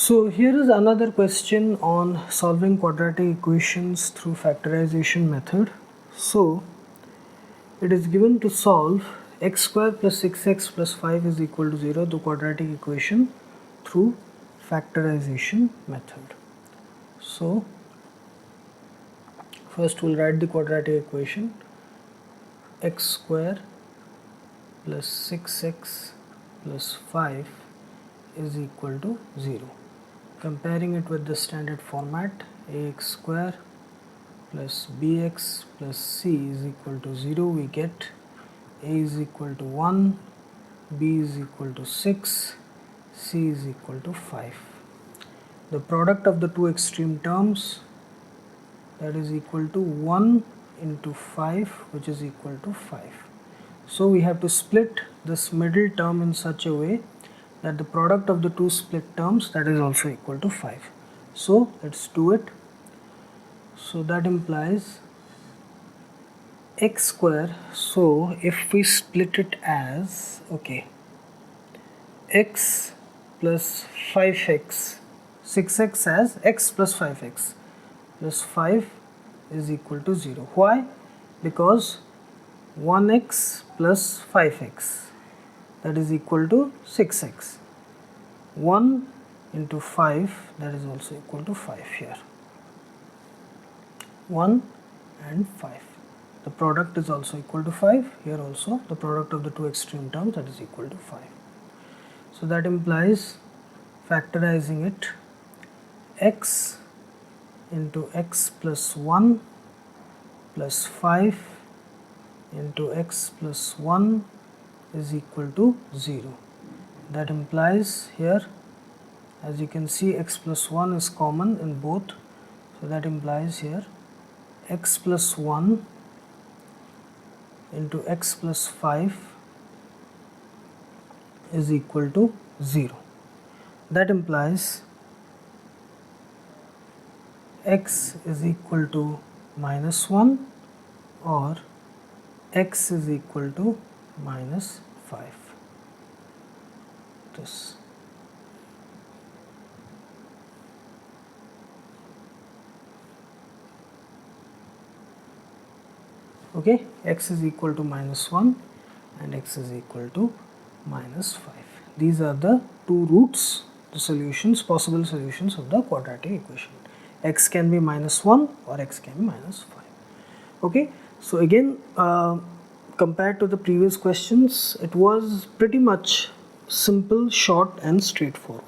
So here is another question on solving quadratic equations through factorization method. So it is given to solve x square plus 6x plus 5 is equal to 0, the quadratic equation, through factorization method. So first we'll write the quadratic equation. X square plus 6x plus 5 is equal to 0. Comparing it with the standard format, ax square plus bx plus c is equal to 0, we get a is equal to 1, b is equal to 6, c is equal to 5. The product of the two extreme terms, that is equal to 1 into 5, which is equal to 5. So we have to split this middle term in such a way that the product of the two split terms, that is also equal to 5. So let's do it. So that implies x square. So if we split it as, okay, x plus 5x, 6x as x plus 5x plus 5 is equal to 0. Why? Because 1x plus 5x, that is equal to 6x. 1 into 5, that is also equal to 5 here. 1 and 5. The product is also equal to 5. Here also the product of the two extreme terms, that is equal to 5. So that implies, factorizing it, x into x plus 1 plus 5 into x plus 1 is equal to 0. That implies here, as you can see, x plus 1 is common in both. So that implies here x plus 1 into x plus 5 is equal to 0. That implies x is equal to minus 1 or x is equal to minus 5. This. Okay, x is equal to minus 1 and x is equal to minus 5. These are the two roots, the solutions, possible solutions of the quadratic equation. X can be minus 1 or x can be minus 5. Okay, so again, compared to the previous questions, it was pretty much simple, short and straightforward.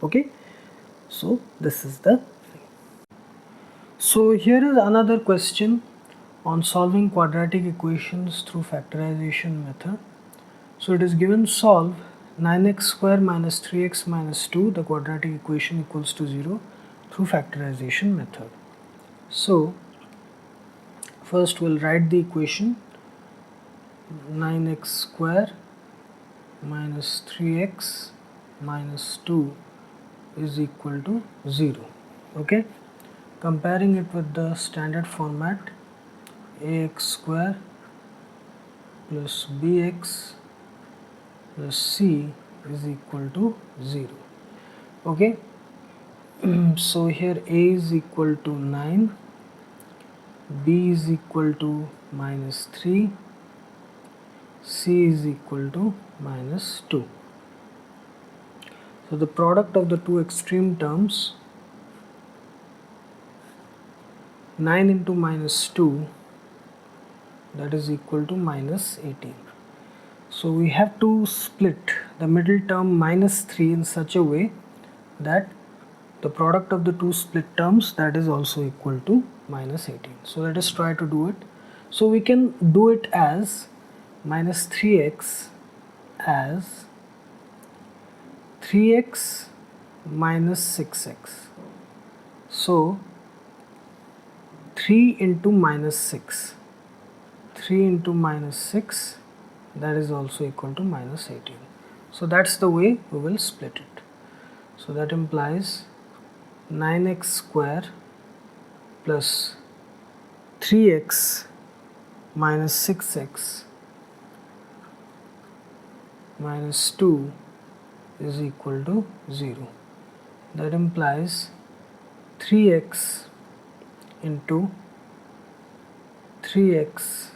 Okay, so this is the thing. So here is another question on solving quadratic equations through factorization method. So it is given, solve 9x square minus 3x minus 2, the quadratic equation, equals to 0 through factorization method. So first we'll write the equation. 9x square minus 3x minus 2 is equal to 0. Okay, comparing it with the standard format, ax square plus bx plus c is equal to 0. Okay, so here a is equal to 9, b is equal to minus 3, c is equal to minus 2. So the product of the two extreme terms, 9 into minus 2, that is equal to minus 18. So we have to split the middle term minus 3 in such a way that the product of the two split terms, that is also equal to minus 18. So let us try to do it. So we can do it as minus 3x as 3x minus 6x. So 3 into minus 6, 3 into minus 6, that is also equal to minus 18. So that's the way we will split it. So that implies 9x square plus 3x minus 6x minus 2 is equal to 0. That implies 3x into 3x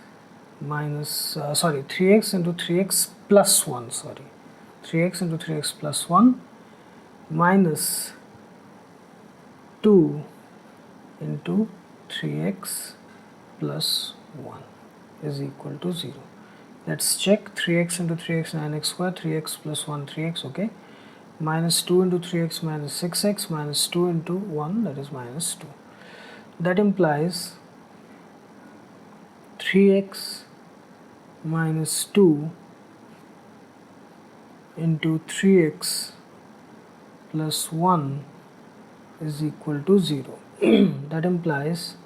minus 3x into 3x plus 1, 3x into 3x plus 1 minus 2 into 3x plus 1 is equal to 0. Let's check. 3x into 3x 9x square, 3x plus 1 3x, okay. Minus 2 into 3x minus 6x minus 2 into 1, that is minus 2. That implies 3x minus 2 into 3x plus 1 is equal to 0. That implies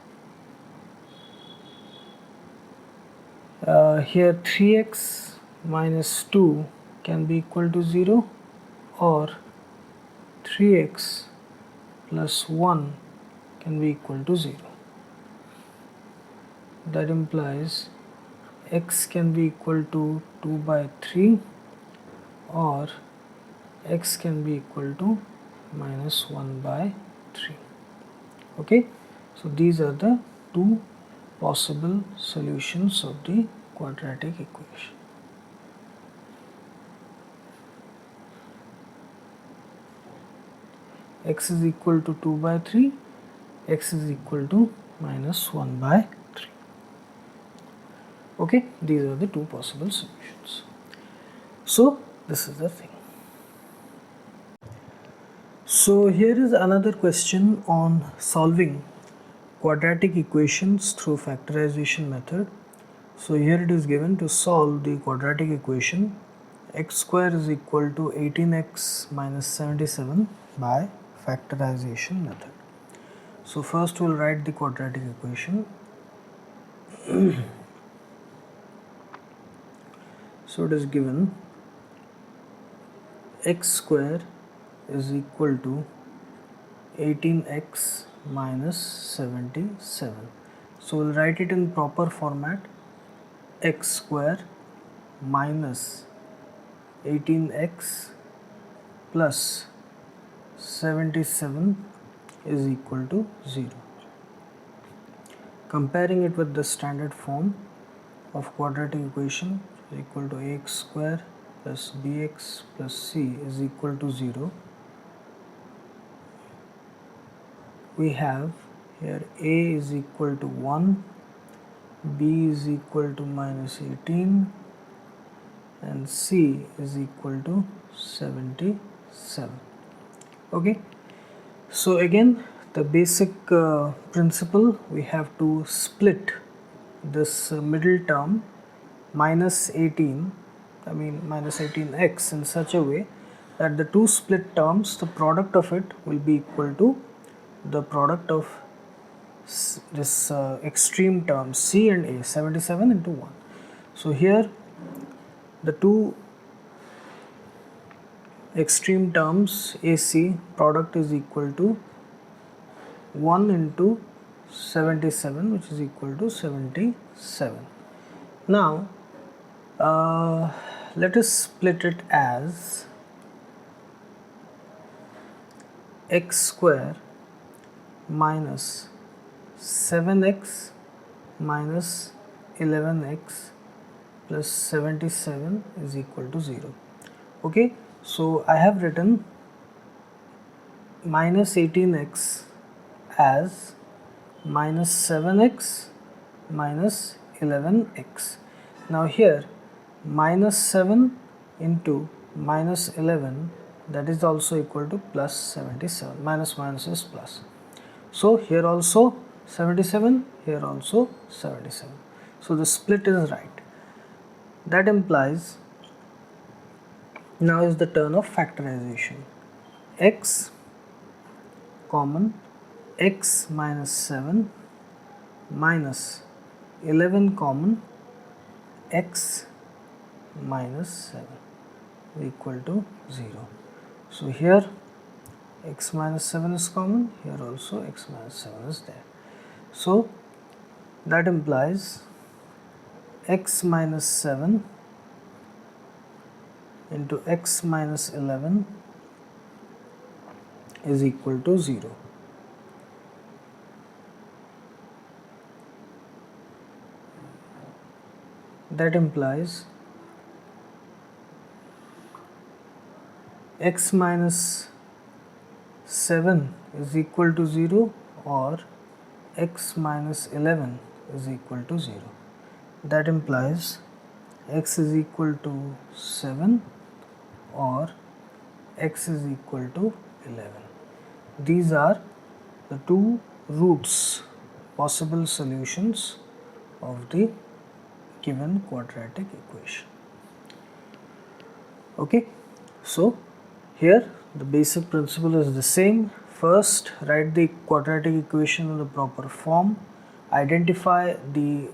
here 3x minus 2 can be equal to 0, or 3x plus 1 can be equal to 0. That implies x can be equal to 2 by 3, or x can be equal to minus 1 by 3. Okay, so these are the two possible solutions of the quadratic equation. X is equal to 2 by 3, x is equal to minus 1 by 3. Okay, these are the two possible solutions. So this is the thing. So here is another question on solving quadratic equations through factorization method. So here it is given to solve the quadratic equation x square is equal to 18x minus 77 by factorization method. So first we'll write the quadratic equation. So it is given x square is equal to 18x minus 77. So we'll write it in proper format. X square minus 18x plus 77 is equal to 0. Comparing it with the standard form of quadratic equation is equal to ax square plus bx plus c is equal to 0. We have here a is equal to 1, b is equal to minus 18, and c is equal to 77. Okay, so again the basic principle, we have to split this middle term minus 18x in such a way that the two split terms, the product of it will be equal to the product of this extreme terms c and a, 77 into 1. So here the two extreme terms AC product is equal to 1 into 77, which is equal to 77. Now let us split it as x square minus 7x minus 11x plus 77 is equal to 0. Okay, so I have written minus 18x as minus 7x minus 11x. Now here minus 7 into minus 11, that is also equal to plus 77. Minus minus is plus. So here also 77, here also 77. So the split is right. That implies now is the turn of factorization. X common, x minus 7 minus 11 common, x minus 7 equal to 0. So here x minus 7 is common, here also x minus 7 is there. So that implies x minus 7 into x minus 11 is equal to 0. That implies x minus 7 is equal to 0 or x minus 11 is equal to 0. That implies x is equal to 7 or x is equal to 11. These are the two roots, possible solutions of the given quadratic equation. Okay, so here the basic principle is the same. First, write the quadratic equation in the proper form, identify the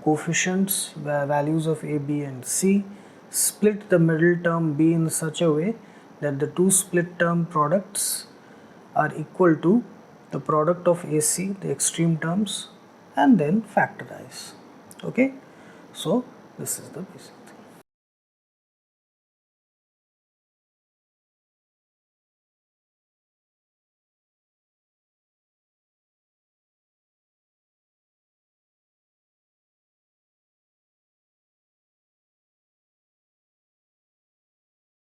coefficients, values of a, b and c, split the middle term b in such a way that the two split term products are equal to the product of AC, the extreme terms, and then factorize. Okay, so this is the basic.